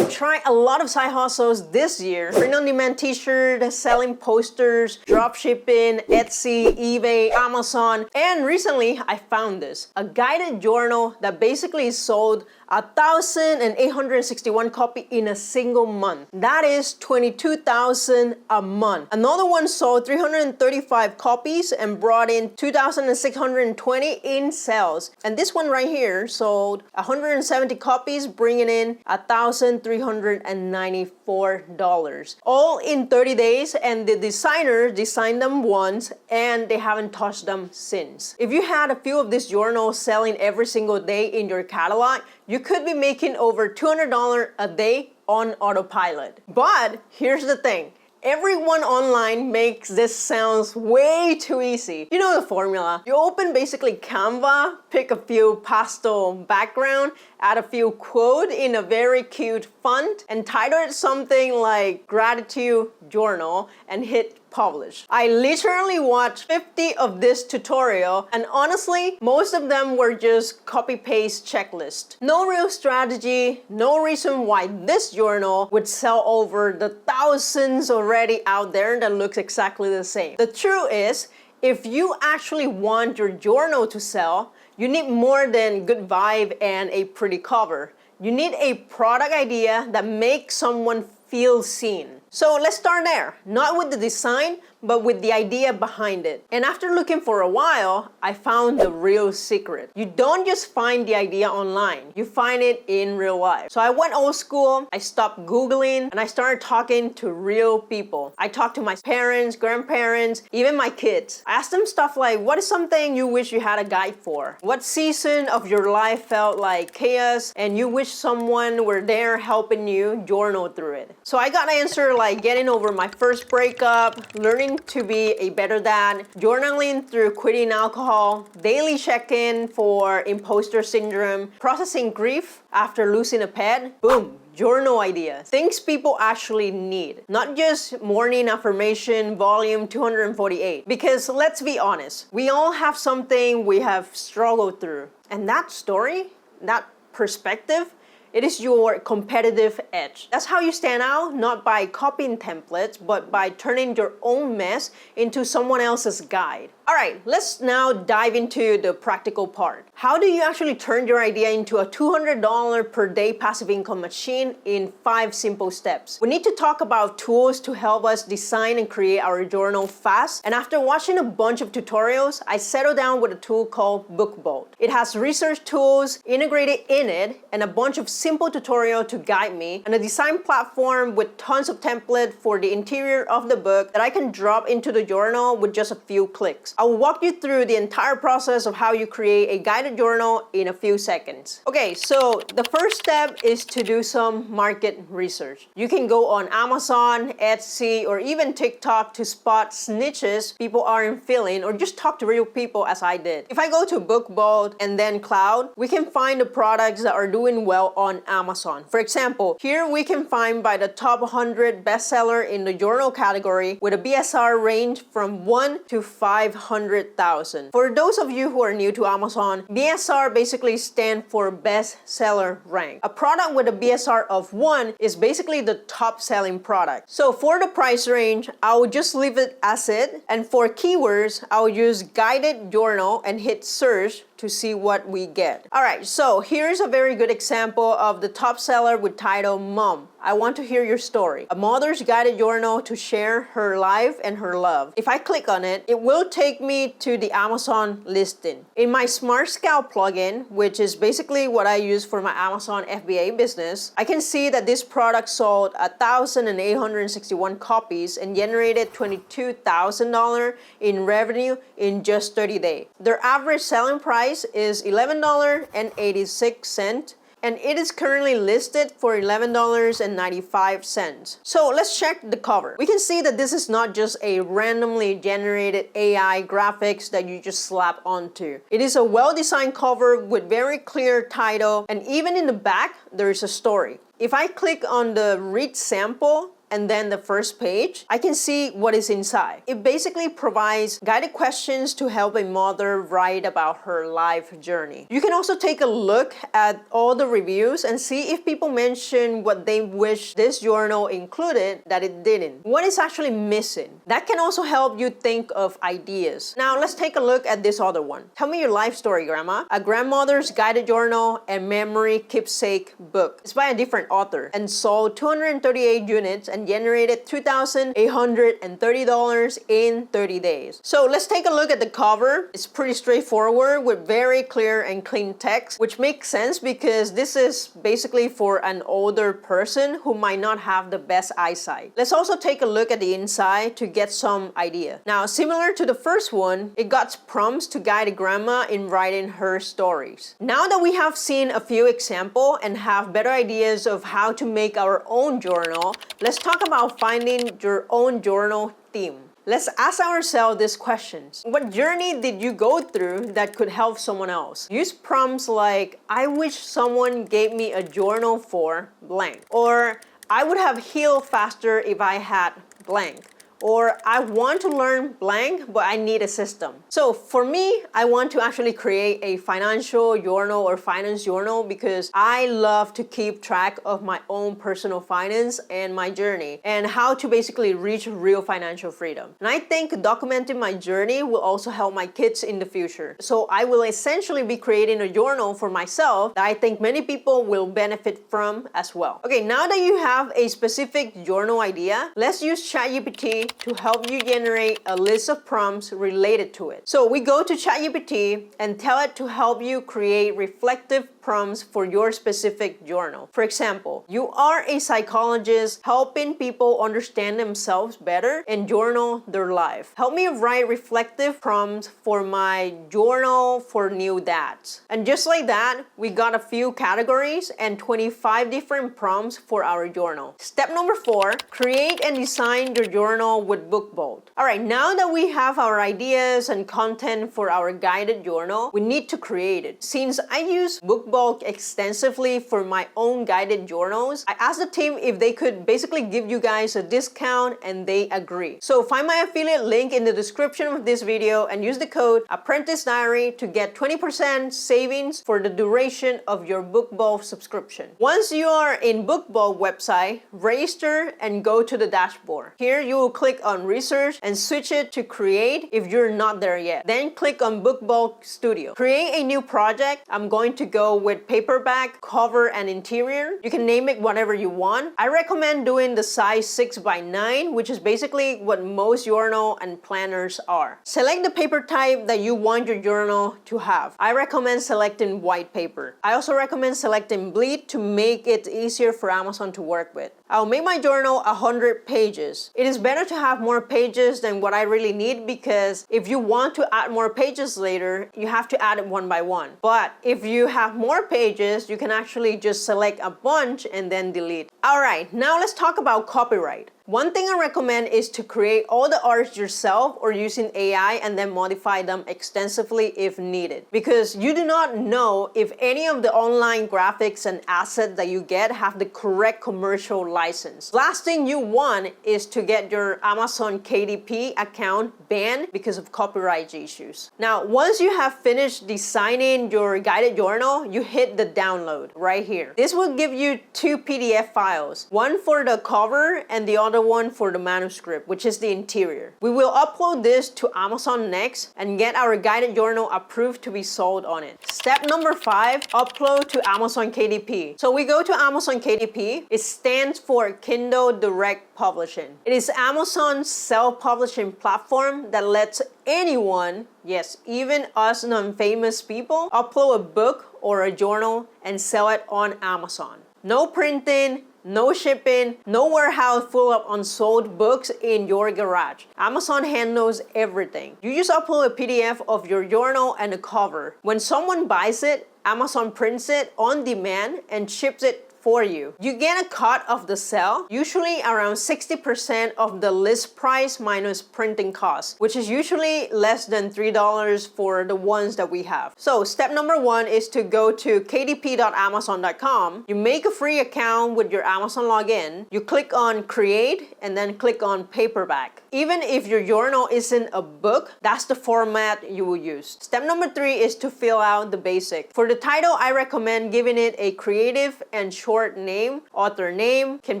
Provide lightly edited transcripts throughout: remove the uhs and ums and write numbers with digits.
I've tried a lot of side hustles this year. Print-on-demand t-shirt, selling posters, dropshipping, Etsy, eBay, Amazon, and recently I found this. A guided journal that basically sold 1,861 copies in a single month. That is 22,000 a month. Another one sold 335 copies and brought in 2,620 in sales. And this one right here sold 170 copies, bringing in $1,394. All in 30 days, and the designer designed them once and they haven't touched them since. If you had a few of these journals selling every single day in your catalog, you could be making over $200 a day on autopilot. But here's the thing. Everyone online makes this sounds way too easy. You know the formula. You open basically Canva, pick a few pastel background, add a few quotes in a very cute font, and title it something like Gratitude Journal and hit publish. I literally watched 50 of this tutorial, and honestly, most of them were just copy-paste checklist. No real strategy, no reason why this journal would sell over the thousands already out there that looks exactly the same. The truth is, if you actually want your journal to sell, you need more than good vibe and a pretty cover. You need a product idea that makes someone feel seen. So let's start there, not with the design, but with the idea behind it. And after looking for a while, I found the real secret. You don't just find the idea online, you find it in real life. So I went old school, I stopped Googling, and I started talking to real people. I talked to my parents, grandparents, even my kids. I asked them stuff like, what is something you wish you had a guide for? What season of your life felt like chaos and you wish someone were there helping you journal through it? So I got an answer like getting over my first breakup, learning to be a better dad, journaling through quitting alcohol, daily check-in for imposter syndrome, processing grief after losing a pet. Boom, journal ideas. Things people actually need, not just morning affirmation volume 248. Because let's be honest, we all have something we have struggled through. And that story, that perspective, it is your competitive edge. That's how you stand out, not by copying templates, but by turning your own mess into someone else's guide. All right, let's now dive into the practical part. How do you actually turn your idea into a $200 per day passive income machine in 5 simple steps? We need to talk about tools to help us design and create our journal fast. And after watching a bunch of tutorials, I settled down with a tool called BookBolt. It has research tools integrated in it and a bunch of simple tutorials to guide me, and a design platform with tons of templates for the interior of the book that I can drop into the journal with just a few clicks. I will walk you through the entire process of how you create a guided journal in a few seconds. Okay, so the first step is to do some market research. You can go on Amazon, Etsy, or even TikTok to spot niches people aren't filling, or just talk to real people as I did. If I go to BookBolt and then Cloud, we can find the products that are doing well on Amazon. For example, here we can find by the top 100 bestseller in the journal category with a BSR range from 1 to 500,000. For those of you who are new to Amazon, BSR basically stands for bestseller rank. A product with a BSR of 1 is basically the top selling product. So for the price range, I will just leave it as it, and for keywords, I will use guided journal and hit search to see what we get. All right, so here's a very good example of the top seller with title Mom. I want to hear your story. A mother's guided journal to share her life and her love. If I click on it, it will take me to the Amazon listing. In my Smart Scout plugin, which is basically what I use for my Amazon FBA business, I can see that this product sold 1,861 copies and generated $22,000 in revenue in just 30 days. Their average selling price is $11.86, and it is currently listed for $11.95. So let's check the cover. We can see that this is not just a randomly generated AI graphics that you just slap onto. It is a well-designed cover with very clear title, and even in the back, there is a story. If I click on the read sample, and then the first page, I can see what is inside. It basically provides guided questions to help a mother write about her life journey. You can also take a look at all the reviews and see if people mention what they wish this journal included that it didn't. What is actually missing? That can also help you think of ideas. Now let's take a look at this other one. Tell me your life story, Grandma. A grandmother's guided journal and memory keepsake book. It's by a different author and sold 238 units and generated $2,830 in 30 days. So let's take a look at the cover. It's pretty straightforward with very clear and clean text, which makes sense because this is basically for an older person who might not have the best eyesight. Let's also take a look at the inside to get some idea. Now, similar to the first one, it got prompts to guide grandma in writing her stories. Now that we have seen a few examples and have better ideas of how to make our own journal, let's talk about finding your own journal theme. Let's ask ourselves these questions. What journey did you go through that could help someone else? Use prompts like, I wish someone gave me a journal for blank, or I would have healed faster if I had blank, or I want to learn blank, but I need a system. So for me, I want to actually create a financial journal or finance journal because I love to keep track of my own personal finance and my journey and how to basically reach real financial freedom. And I think documenting my journey will also help my kids in the future. So I will essentially be creating a journal for myself that I think many people will benefit from as well. Okay, now that you have a specific journal idea, let's use ChatGPT to help you generate a list of prompts related to it. So we go to ChatGPT and tell it to help you create reflective prompts for your specific journal. For example, you are a psychologist helping people understand themselves better and journal their life. Help me write reflective prompts for my journal for new dads. And just like that, we got a few categories and 25 different prompts for our journal. Step number 4, create and design your journal with BookBolt. All right, now that we have our ideas and content for our guided journal, we need to create it. Since I use BookBolt extensively for my own guided journals, I asked the team if they could basically give you guys a discount and they agree. So find my affiliate link in the description of this video and use the code ApprenticeDiary to get 20% savings for the duration of your BookBolt subscription. Once you are in BookBolt website, register and go to the dashboard. Here you will click on research and switch it to create if you're not there yet. Then click on BookBolt Studio. Create a new project. I'm going to go with paperback, cover, and interior. You can name it whatever you want. I recommend doing the size 6x9, which is basically what most journal and planners are. Select the paper type that you want your journal to have. I recommend selecting white paper. I also recommend selecting bleed to make it easier for Amazon to work with. I'll make my journal 100 pages. It is better to have more pages than what I really need because if you want to add more pages later, you have to add it one by one. But if you have more pages, you can actually just select a bunch and then delete. All right, now let's talk about copyright. One thing I recommend is to create all the arts yourself or using AI and then modify them extensively if needed. Because you do not know if any of the online graphics and assets that you get have the correct commercial license. Last thing you want is to get your Amazon KDP account banned because of copyright issues. Now, once you have finished designing your guided journal, you hit the download right here. This will give you 2 PDF files, one for the cover and the other one for the manuscript, which is the interior. We will upload this to Amazon next and get our guided journal approved to be sold on it. Step number 5, upload to Amazon KDP. So we go to Amazon KDP. It stands for Kindle Direct Publishing. It is Amazon's self-publishing platform that lets anyone, yes, even us non-famous people, upload a book or a journal and sell it on Amazon. No printing, no shipping, no warehouse full of unsold books in your garage. Amazon handles everything. You just upload a PDF of your journal and a cover. When someone buys it, Amazon prints it on demand and ships it for you. You get a cut of the sale, usually around 60% of the list price minus printing costs, which is usually less than $3 for the ones that we have. So step number 1 is to go to kdp.amazon.com. You make a free account with your Amazon login. You click on create and then click on paperback. Even if your journal isn't a book, that's the format you will use. Step number 3 is to fill out the basic. For the title, I recommend giving it a creative and short name. Author name can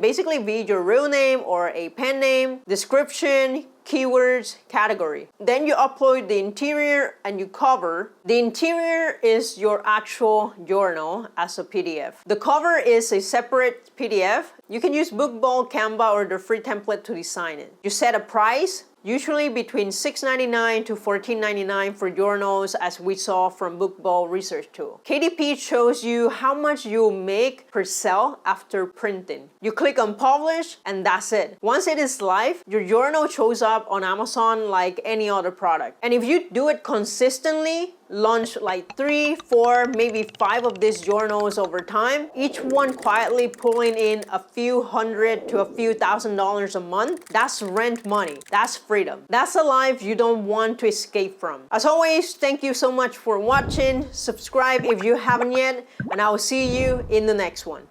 basically be your real name or a pen name. Description, keywords, category. Then you upload the interior and you cover. The interior is your actual journal as a PDF. The cover is a separate PDF. You can use Bookball, Canva, or the free template to design it. You set a price, usually between $6.99 to $14.99 for journals, as we saw from Bookball research tool. KDP shows you how much you make per sale after printing. You click on publish and that's it. Once it is live, your journal shows up on Amazon like any other product. And if you do it consistently, launch like 3, 4, maybe 5 of these journals over time, each one quietly pulling in a few hundred to a few $1,000s a month, that's rent money. That's freedom. That's a life you don't want to escape from. As always, thank you so much for watching. Subscribe if you haven't yet, and I will see you in the next one.